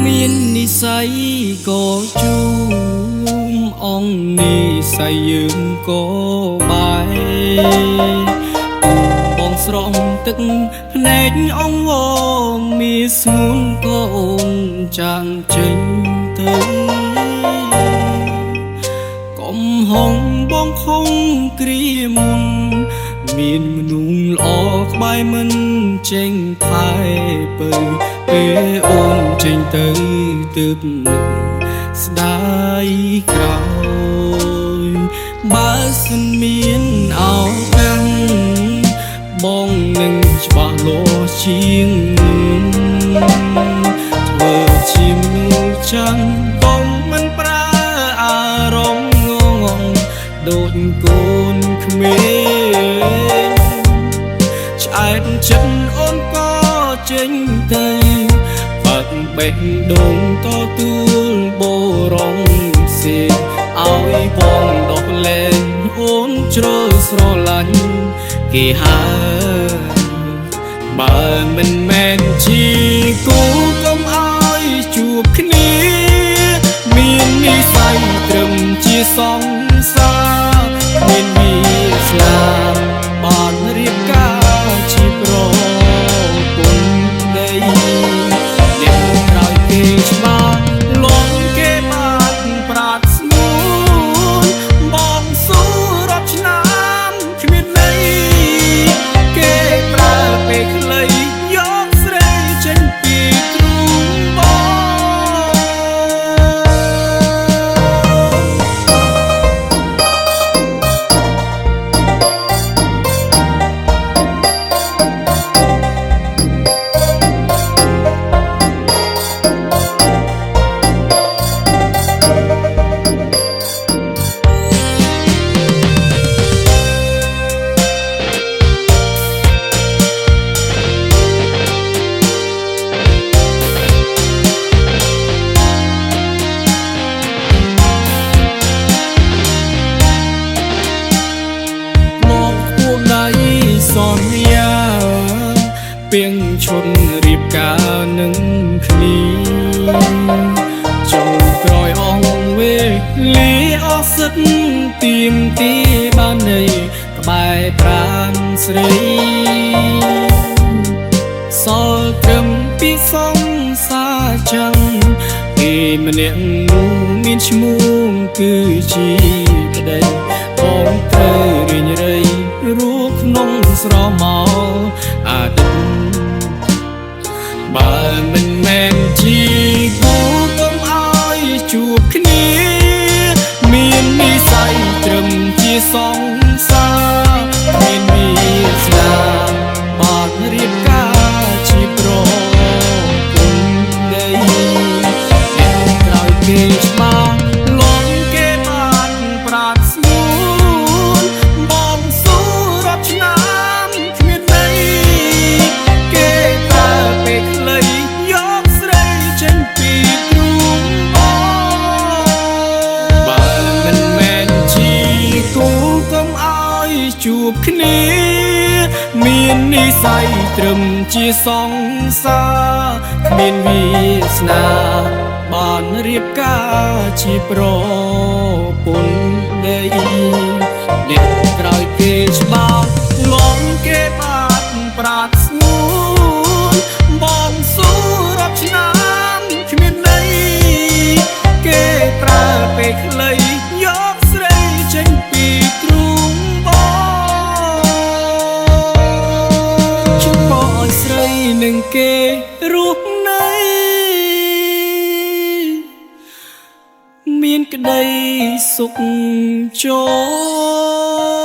មាននិស័យក៏ជូមអង្គនិស័យយើងក៏បាយបងស្រង់ទឹកភ្នែកអង្វរមានស្ងួនក៏អូនចាំងចេញទៅកុំហងបងខំគ្រាមុនមានមនុស្សល្អក្បែរមិនចេញថែពើពេលអូនចេញទៅទើបនឹងស្ដាយក្រោយបើសិនមានអោកាំងបងនឹងច្បាស់លាស់ជាងធ្វើជាមនុស្សចាំកុំមិនប្រើអារម្មណ៍ងងដូចកូនក្មេងឆ្អែតចិត្តអូនក៏ចេញទៅបាក់បេះដូងតទួលបរងសៀឲ្យបងដកលែងអូនជ្រើស្រឡាញ់គេហើយបើមិនមែនជាគូកុំឲ្យជួបគ្នាមាននិស័យត្រឹមជាសង្សារមានវាស្លាប់បានរៀបការជាប្រពន្ធដីអ្នកក្រោយគេច្បាស់លងគេបានប្រាថ្នាបងស៊ូរាប់ឆ្នាំគ្មានន័យគេប្រើពេលខ្លីយកស្រីចេញពីទ្រូងបងសន្យាពីងឈុនរៀបការនឹងគ្នាចុងក្រោយអងវេលាអស់សិទ្ធទៀមទីបាននៃក្បែរប្រាណស្រីសល់ត្រឹមពីសង្សារចឹងគេម្នាក់នោះមានឈ្មោះគឺជាប្តីបងត្រូវរៀញរៃរួក្នុងស្រមោលអាទិត្យបើមិនមែនជាគូកុំឲ្យជួបគ្នាមាននិស័យត្រឹមជាសង្សារមានវាស្នាមបានរៀបការជាប្រពន្ធដីអ្នកក្រោយគេច្បាស់លងគេបានប្រាថ្នាបងស៊ូរាប់ឆ្នាំគ្មានន័យគេប្រើពេលខ្លីយកស្រីចេញពីទ្រូងបងបើមិនមែនជាគូកុំឲ្យជួបគ្នាមាននិស័យត្រឹមជាសង្សារគ្មានវាសនាបានរៀបការជាប្រពន្ធដីអ្នកក្រោយគេច្បាស់លងគេបានប្រាថ្នាបងស៊ូរាប់ឆ្នាំគ្មានន័យគេប្រើពេលខ្លីយកស្រីចេញពីទ្រូងបងជួយបងឲ្យស្រីនឹងគេរស់នៅមានក្តីសុខចូល